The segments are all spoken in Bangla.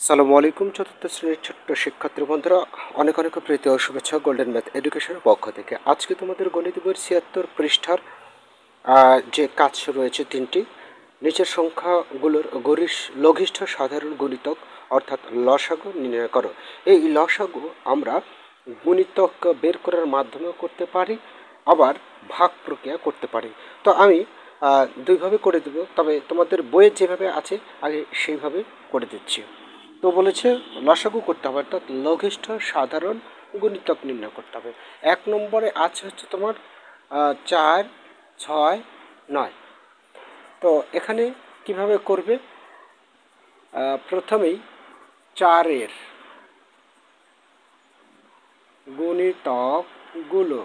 আসসালামু আলাইকুম। চতুর্থ শ্রেণীর ছোট্ট শিক্ষার্থী বন্ধুরা, অনেক অনেক প্রীতি ও শুভেচ্ছা গোল্ডেন ম্যাথ এডুকেশনের পক্ষ থেকে। আজকে তোমাদের গণিত বইয়ের ৭৬ পৃষ্ঠার যে কাজ রয়েছে তিনটি, নিচের সংখ্যাগুলোর লঘিষ্ঠ সাধারণ গুণিতক অর্থাৎ লসাগু নির্ণয় করো। এই লসাগু আমরা গুণিতক বের করার মাধ্যমেও করতে পারি, আবার ভাগ প্রক্রিয়া করতে পারি। তো আমি দুইভাবে করে দেব, তবে তোমাদের বইয়ে যেভাবে আছে আগে সেইভাবে করে দিচ্ছি। তো বলেছে লসাগু করতে হবে, অর্থাৎ লঘিষ্ঠ সাধারণ গুণিতক নির্ণয় করতে হবে। ১ নম্বরে আছে হচ্ছে তোমার ৪, ৬, ৯। তো এখানে কিভাবে করবে? প্রথমেই ৪-এর গুণিতকগুলো,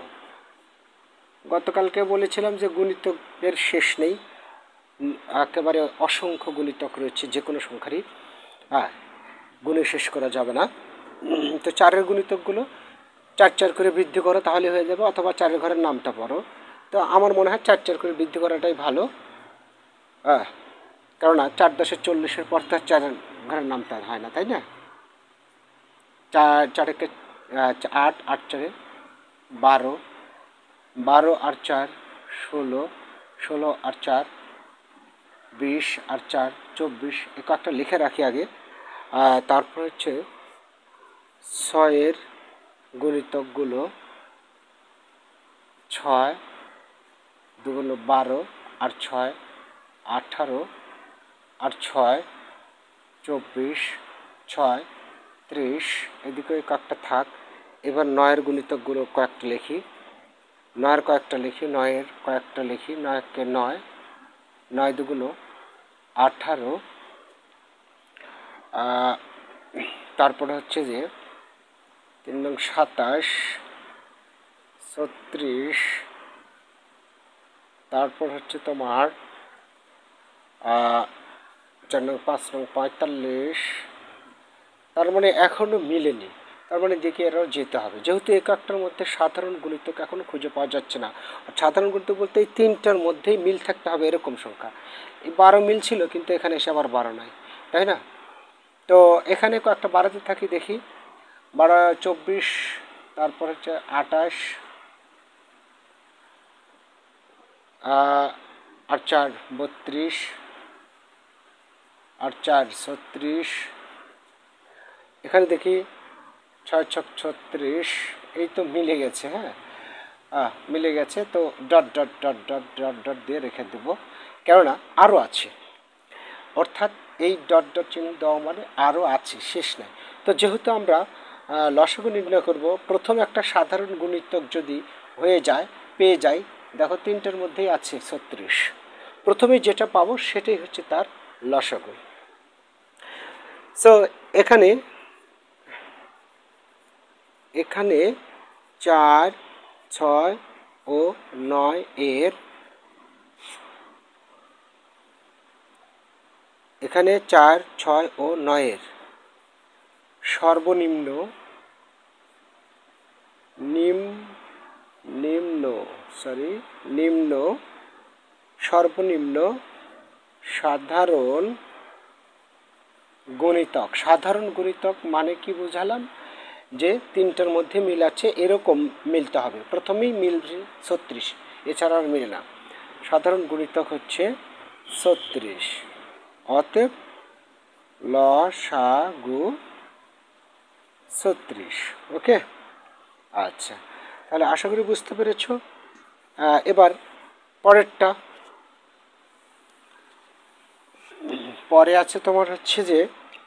গতকালকে বলেছিলাম যে গুণিতকের শেষ নেই, একেবারে অসংখ্য গুণিতক রয়েছে যে কোনো সংখ্যারই, গুণে শেষ করা যাবে না। তো ৪-এর গুণিতকগুলো ৪ করে বৃদ্ধি করো, তাহলে হয়ে যাবে, অথবা ৪-এর ঘরের নামটা পড়ো। তো আমার মনে হয় ৪ করে বৃদ্ধি করাটাই ভালো, কেননা ৪ × 10 = 40 পর তো ৪-এর ঘরের নামটা হয় না, তাই না? ৪ × ৮, ৮ × ৪ = ১২, ১২ আর ৪ = ১৬, ১৬ আর ৪ ২০, আর ৪ ২৪। একটা লিখে রাখি আগে। তারপর হচ্ছে ৬-এর গুণিতকগুলো ৬, ২ × ১২, আর ৬ ১৮, আর ৬ ২৪, ৬ ৩০। এদিকে কয়েকটা থাক। এবার ৯-এর গুণিতকগুলো কয়েকটা লিখি, ৯-এর কয়েকটা লিখি, ৯-এর কয়েকটা লিখি। ৯-কে ৯, ৯ × ২ = ১৮। তারপরে হচ্ছে যে ৩ নং ২৭, ৩৬। তারপর হচ্ছে তোমার ৪ নং ৫ নং ৪৫। তার মানে এখনও মিলেনি, তার মানে দেখি এরাও যেতে হবে, যেহেতু একটার মধ্যে সাধারণ গুণিতক এখনও খুঁজে পাওয়া যাচ্ছে না। সাধারণ গুণিতক বলতে এই তিনটার মধ্যেই মিল থাকতে হবে, এরকম সংখ্যা। এই ১২ মিল ছিল, কিন্তু এখানে এসে আবার ১২ নাই, তাই না? তো এখানে কয়েকটা বাড়াতে থাকি, দেখি। ১২ ২৪, তারপর হচ্ছে ২৮, আর ৪ ৩২, আর ৪ ৩৬। এখানে দেখি ৬ × ৬ = ৩৬। এই তো মিলে গেছে, হ্যাঁ, মিলে গেছে। তো dot dot dot dot dot dot দিয়ে রেখে দেবো, কেননা আরও আছে, অর্থাৎ এই ডট ডট চিহ্ন দেওয়া মানে আরও আছে, শেষ নাই। তো যেহেতু আমরা লসাগু নির্ণয় করব, প্রথম একটা সাধারণ গুণিতক যদি হয়ে যায়, পেয়ে যাই, দেখো তিনটার মধ্যেই আছে ৩৬, প্রথমে যেটা পাবো সেটাই হচ্ছে তার লসাগু। সো এখানে ৪, ৬ ও ৯ এর, এখানে ৪, ৬ ও ৯ এর সর্বনিম্ন নিম্ন সর্বনিম্ন সাধারণ গুণিতক। সাধারণ গুণিতক মানে কি বুঝালাম? যে তিনটার মধ্যে মিল আছে, এরকম মিলতে হবে। প্রথমেই মিল ৩৬, এছাড়া আর মিলে না। সাধারণ গুণিতক হচ্ছে ৩৬, অতএব লসাগু ৩৬। ওকে, আচ্ছা, তাহলে আশা করি বুঝতে পেরেছ। এবার পরেরটা, পরে আছে তোমার হচ্ছে যে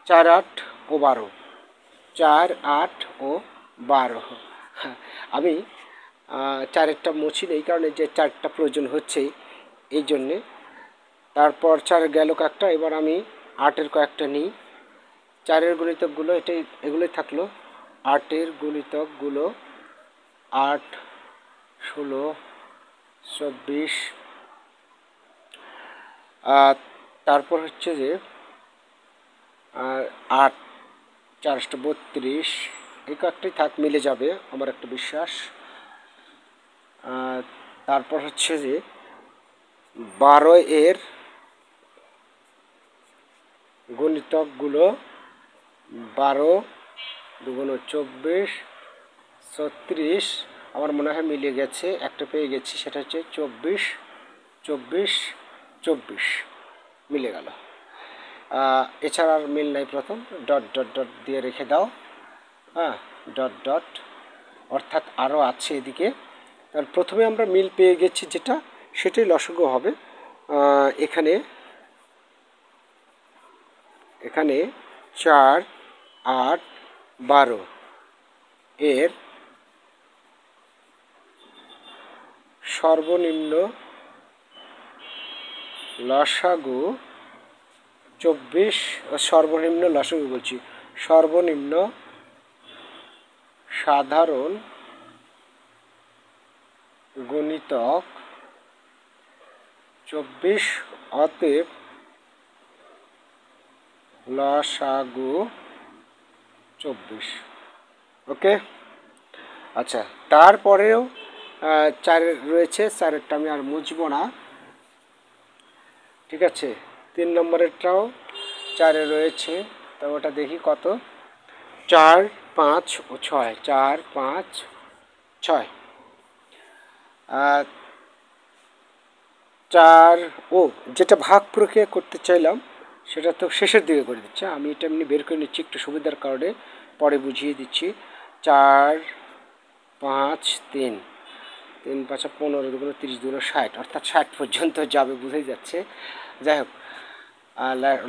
৪, ৮ ও ১২। ৪, ৮ ও ১২। আমি ৪-এরটা মুছি নেই, কারণ এই যে ৪টা প্রয়োজন হচ্ছেই, এই জন্যে। তারপর ৪ গেল কয়েকটা, এবার আমি ৮-এর কয়েকটা নিই। ৪-এর গুণিতকগুলো এগুলোই থাকলো। ৮-এর গুণিতকগুলো ৮, ১৬, ২৪। তারপর হচ্ছে যে ৮, ৪ × ৩২। এই কয়েকটাই থাক, মিলে যাবে আমার একটা বিশ্বাস। তারপর হচ্ছে যে ১২-এর গুণিতকগুলো 12 2 24 36, আমার মনে হয় মিলে গেছে, একটা পেয়ে গেছি, সেটা হচ্ছে 24 24 24 মিলে গেল। এছাড়া আর মিল নাই। প্রথম ডট ডট ডট দিয়ে রেখে দাও, হ্যাঁ, ডট ডট, অর্থাৎ আরও আছে এদিকে। তাহলে প্রথমে আমরা মিল পেয়ে গেছি, যেটা সেটাই লসগু হবে। এখানে এখানে 4 8 12 এর সর্বনিম্ন লসাগু 24, সর্বনিম্ন লসাগু বলছি, সর্বনিম্ন সাধারণ গুণিতক 24, অতএব লসাগু 24। ওকে, আচ্ছা, তারপরেও 4 রয়েছে, 4-এরটা আমি আর মুছবো না, ঠিক আছে। 3 নম্বরেরটাও 4-এ রয়েছে, তো ওটা দেখি কত। 4 5 ও 6, 4 5 6, 4 ও যেটা ভাগ প্রক্রিয়া করতে চাইলাম সেটা তো শেষের দিকে করে দিচ্ছে, আমি এটা এমনি বের করে নিচ্ছি একটু সুবিধার কারণে, পরে বুঝিয়ে দিচ্ছি। 4 5 3, 3 5 15, 2 30, 2 60, অর্থাৎ 60 পর্যন্ত যাবে, বুঝেই যাচ্ছে। যাই হোক,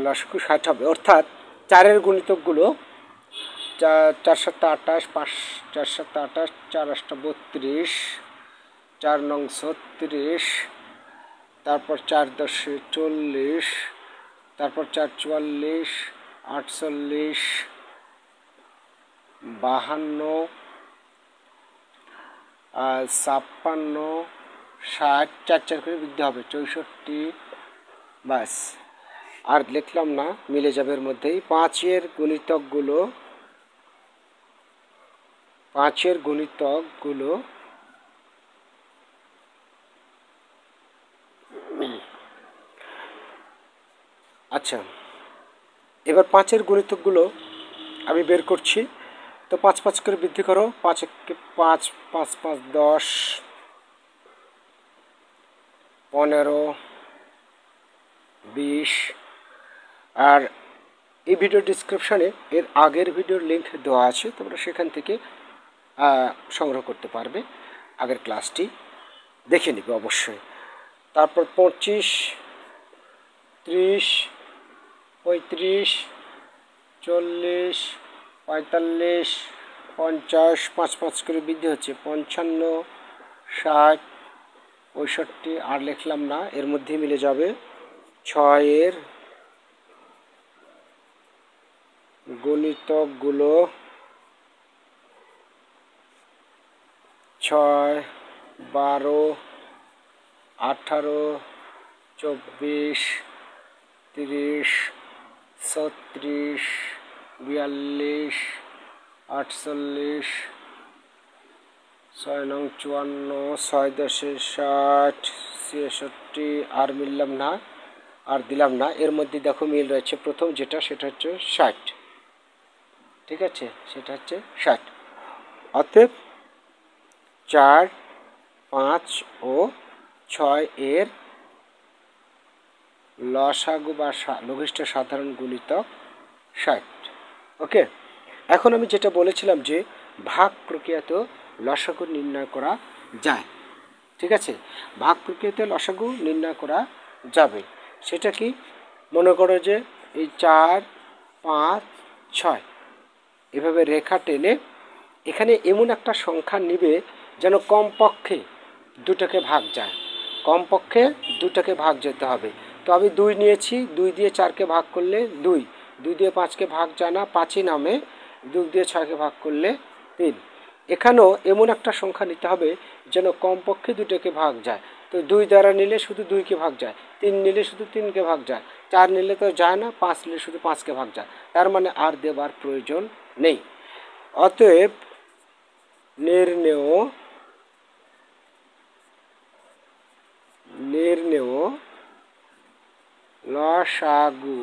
লসাগু 60 হবে, অর্থাৎ 4-এর গুণিতকগুলো 4 7 28, 5 4 7 28, 4 8 32, 4 9 36, তারপর 4 10 40, তারপর 4 44, 48, 52, 56, 60, 4 4 করে বৃদ্ধি হবে, 64, বাস, আর লিখলাম না, মিলে যাবে এর মধ্যেই। 5-এর গুণিতকগুলো আচ্ছা, এবার 5-এর গুণিতকগুলো আমি বের করছি। তো 5 5 করে বৃদ্ধি করো, 5 1 5, 5 5 10, 15, 20, আর এই ভিডিও ডিসক্রিপশানে এর আগের ভিডিওর লিঙ্ক দেওয়া আছে, তোমরা সেখান থেকে সংগ্রহ করতে পারবে, আগের ক্লাসটি দেখে নিবে অবশ্যই। তারপর 25, 30, 35, 40, 45, 50, 5 5 করে বৃদ্ধি হচ্ছে, 55, 60, 65, আর লিখলাম না, এর মধ্যেই মিলে যাবে। 6-এর গুণিতকগুলো 6, 12, 18, 24, 30, 36, 42, 48, 6 9 54, 6 10 60, 66, আর মিললাম না, আর দিলাম না। এর মধ্যে দেখো মিল রয়েছে, প্রথম যেটা সেটা হচ্ছে 60, ঠিক আছে, সেটা হচ্ছে 60। অতএব 4 5 ও 6 এর লসাগু বা লঘিষ্ঠ সাধারণ গুণিতক 60। ওকে, এখন আমি যেটা বলেছিলাম যে ভাগ প্রক্রিয়াতেও লসাগু নির্ণয় করা যায়, ঠিক আছে, ভাগ প্রক্রিয়াতে লসাগু নির্ণয় করা যাবে। সেটা কি, মনে করো যে এই 4 5 6 এভাবে রেখা টেনে এখানে এমন একটা সংখ্যা নিবে যেন কমপক্ষে 2টাকে ভাগ যায়, কমপক্ষে 2টাকে ভাগ যেতে হবে। তো আমি 2 নিয়েছি, 2 দিয়ে 4কে ভাগ করলে 2, 2 দিয়ে 5কে ভাগ যায় না, 5ই নামে, 2 দিয়ে 6কে ভাগ করলে 3। এখানেও এমন একটা সংখ্যা নিতে হবে যেন কমপক্ষে 2টাকে ভাগ যায়। তো 2 দ্বারা নিলে শুধু 2কে ভাগ যায়, 3 নিলে শুধু 3কে ভাগ যায়, 4 নিলে তো যায় না, 5 নিলে শুধু 5কে ভাগ যায়, তার মানে আর দেবার প্রয়োজন নেই। অতএব নির্ণেয় লসাগু,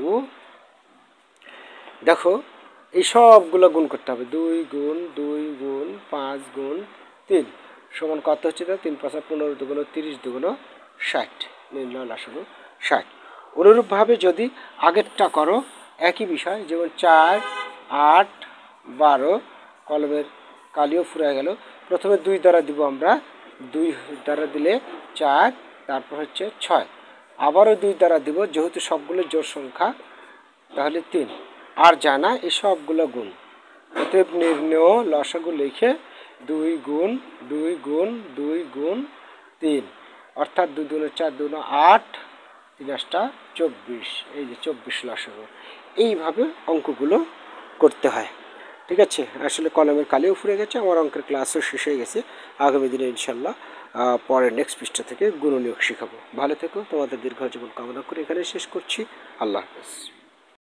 দেখো এই সবগুলো গুণ করতে হবে। 2 গুণ 5 গুণ 3 কত হচ্ছে? 3 × 5 = 15, 2 × 30, 2 × 60, নির্ণয় লসাগু 60। অনুরূপভাবে যদি আগেরটা করো একই বিষয়, যেমন 4, 8, 12, কলমের কালিও ফুরায় গেল। প্রথমে 2 দ্বারা দিব আমরা, 2 দ্বারা দিলে 4, তারপর হচ্ছে 6, আবারও 2 দ্বারা দিব, যেহেতু সবগুলো জোড় সংখ্যা তাহলে 3, আর জানা এই সবগুলো গুণ। অতএব নির্ণেয় লসাগু লিখে 2 গুণ 2 গুণ 2 গুণ 3, অর্থাৎ 2 × 4, 2 × 8, 3 × 8 = 24। এই যে 24 লসাগু। এইভাবে অঙ্কগুলো করতে হয়। ঠিক আছে, আসলে কলমের কালিও ফুরে গেছে, আমার অঙ্কের ক্লাসও শেষ হয়ে গেছে। আগামী দিনে ইনশাল্লাহ পরের নেক্সট পৃষ্ঠা থেকে গুণনীয়ক শেখাবো। ভালো থেকো, তোমাদের দীর্ঘ জীবন কামনা করে এখানে শেষ করছি। আল্লাহ হাফেজ।